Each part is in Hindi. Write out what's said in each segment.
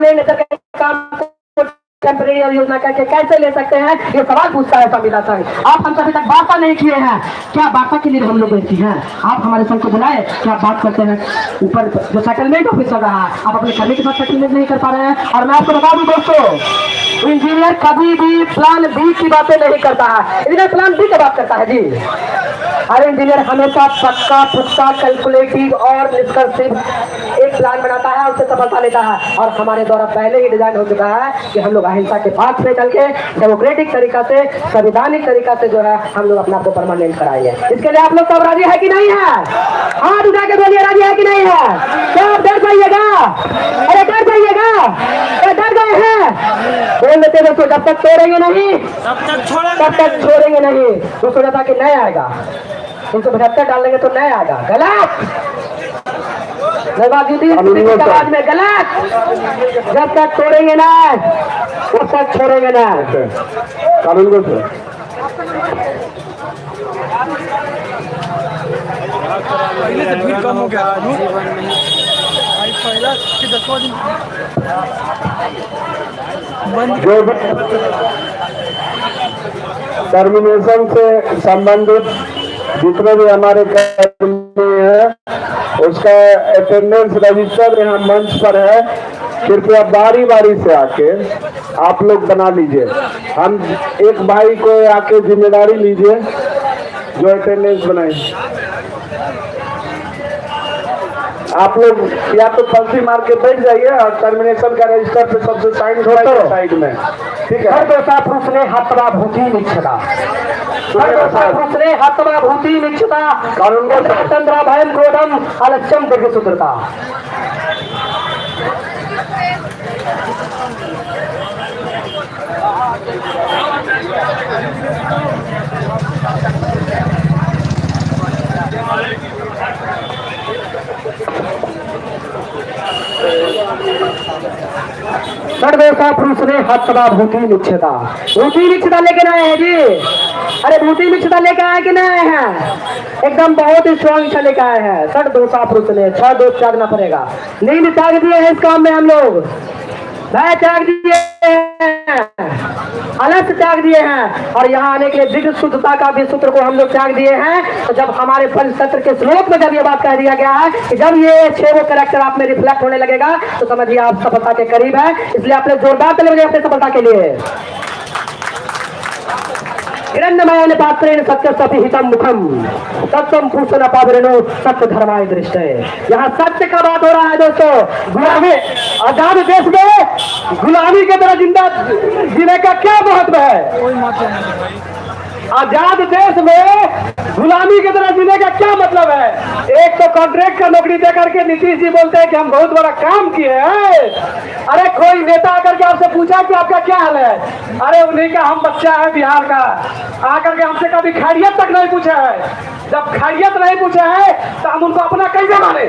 काम टेम्परेरी योजना करके कैसे ले सकते हैं, ये सवाल पूछता है संविधान संघ। आप हमसे अभी तक वार्ता नहीं किए हैं, क्या वार्ता के लिए हम लोग बैठी हैं? आप हमारे संघ को बुलाए, क्या बात करते हैं? ऊपर जो सेटलमेंट ऑफिस चल रहा है, आप अपने कर्मी के साथ सेटलमेंट नहीं कर पा रहे हैं। और मैं आपको बता दूं दोस्तों, इंजीनियर कभी भी प्लान बी की बातें नहीं करता है। इंजीनियर प्लान बी की बात करता है जी। अरे इंजीनियर हमेशा पक्का पुख्ता कैलकुलेटिव और निष्कर्षित एक प्लान बनाता है, उससे सफलता लेता है। और हमारे द्वारा पहले ही डिजाइन हो चुका है कि हम लोग अहिंसा के पाथ से चल के डेमोक्रेटिक तरीका से, संवैधानिक तरीका से जो है हम लोग अपना आपको परमानेंट कराएंगे। इसके लिए आप लोग सब राजी है कि नहीं है? हाथ उठा के बोलिए, राजी है कि नहीं है? क्या आप डर जाइएगा? अरे डर जाइएगा? अरे डर गए हैं? बोल देते दोस्तों, जब तक छोड़ेंगे नहीं तब तक छोड़ेंगे नहीं। तो सोचा था कि नहीं आएगा, 375 डालेंगे तो नहीं आएगा। गलत आवाज में गलत। जब तक छोड़ेंगे ना तब तक छोड़ेंगे ना। कानून को पहले से भीड़ कम हो गया। पहला कि 10वां दिन जो टर्मिनेशन से संबंधित जितने भी हमारे कर्मी हैं उसका अटेंडेंस रजिस्टर यहाँ मंच पर है। कृपया बारी बारी से आके आप लोग बना लीजिए। हम एक भाई को आके जिम्मेदारी लीजिए जो अटेंडेंस बनाए। आप लोग या तो फंसी मार के बैठ जाइए और टर्मिनेशन का रजिस्टर पे सबसे साइन होता है साइड में, ठीक है? उसने हत्वा भूति निक्षता हत्वा भूति निक्षता कानून को चंद्रा भयम क्रोधम अलस्यम दीर्घ सूत्रता। सर्वेशा पुरुष ने हत्वा भूति निक्षता। भूति निक्षता लेके आए हैं जी। अरे भूति निक्षता लेके आए कि नहीं आए हैं? एकदम बहुत ही स्ट्रॉन्ग से लेके आए हैं। सर दोषा पुरुष ने 6 दोष त्यागना पड़ेगा। नींद त्याग दिए हैं इस काम में हम लोग, भय त्याग दिए हैं, अलस त्याग दिए हैं, और यहाँ आने के लिए दिव्य शुद्धता का भी सूत्र को हम लोग त्याग दिए हैं। तो जब हमारे पंचतंत्र के श्लोक में जब ये बात कह दिया गया है कि जब ये 6 वो कैरेक्टर आप में रिफ्लेक्ट होने लगेगा तो समझिए आप सफलता के करीब है। इसलिए आपने जोरदार ताली बजाइए अपने सफलता के लिए। हिरण्यमय पात्रेण सत्य सपिहितम मुखम सत्यम भूषण पावरेणो सत्य धर्माय दृष्टे। यहाँ सत्य का बात हो रहा है दोस्तों। गुलामी आजाद देश में गुलामी के तरह जिंदा जीने का क्या महत्व है? आजाद देश में गुलामी की तरह जीने का क्या मतलब है? एक तो कॉन्ट्रैक्ट का नौकरी दे करके नीतीश जी बोलते हैं कि हम बहुत बड़ा काम किए हैं। अरे कोई नेता आकर के आपसे पूछा कि आपका क्या हाल है? अरे उन्हीं का हम बच्चा है बिहार का, आकर के हमसे कभी खैरियत तक नहीं पूछा है। जब खैरियत नहीं पूछा है तो हम उनको अपना कैसे माने?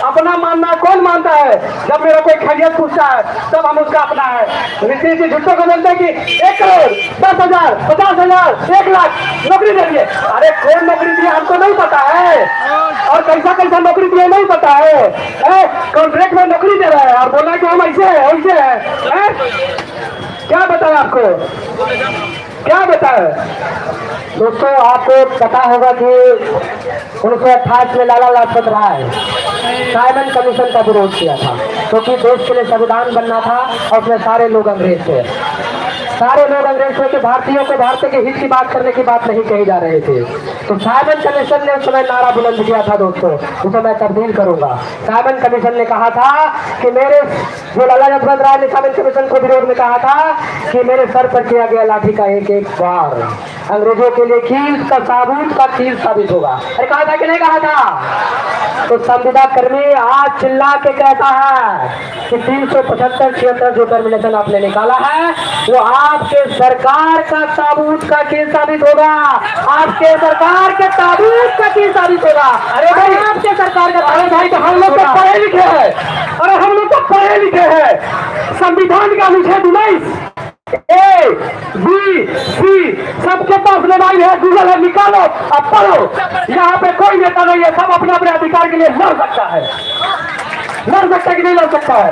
अपना मानना कौन मानता है? जब मेरा कोई खैरियत पूछता है तब हम उसका अपना है। नीतीश जी झूठों को बोलते हैं कि 1 करोड़ 10,000 50,000 1 लाख नौकरी दे दिए। अरे कौन नौकरी दिए हमको नहीं पता है, और कैसा कैसा नौकरी दिए नहीं पता है। कॉन्ट्रैक्ट में नौकरी दे रहा है और बोला कि हम ऐसे है वैसे है। क्या बताए आपको, क्या बताए दोस्तों? आपको पता होगा कि 1928 में लाला लाजपत राय साइमन कमीशन का विरोध किया था, क्योंकि देश के लिए संविधान बनना था और उसमें सारे लोग अंग्रेज थे। सारे लोग अंग्रेज थे कि भारतीयों को भारत के हित की बात करने की बात नहीं कही जा रही थी। तो साइमन कमीशन ने उस समय नारा बुलंद किया था दोस्तों, उसे मैं तब्दील करूंगा। साइमन कमीशन ने कहा था कि मेरे जो लाला लाजपत राय ने साइमन कमीशन को विरोध में कहा था कि मेरे सर पर किया गया लाठी का एक एक वार अंग्रेजों के लिए कील का साबुत का कील साबित होगा। अरे कहा था कि नहीं कहा था? तो संविदा कर्मी आज चिल्ला के कहता है कि 375-76 जो टर्मिनेशन आपने निकाला है वो आपके सरकार का ताबूत का केस साबित होगा। आपके सरकार के ताबूत का केस साबित होगा। अरे भाई आपके सरकार का, अरे भाई तो हम लोग तो पढ़े लिखे हैं, अरे हम लोग तो पढ़े लिखे हैं। संविधान का अनुच्छेद 19 ए बी सी सबके पास मोबाइल है, गूगल है, निकालो अब पढ़ो। यहाँ पे कोई नेता नहीं है, सब अपने अपने अधिकार के लिए लड़ सकता है। लड़ सकता है कि नहीं लड़ सकता है?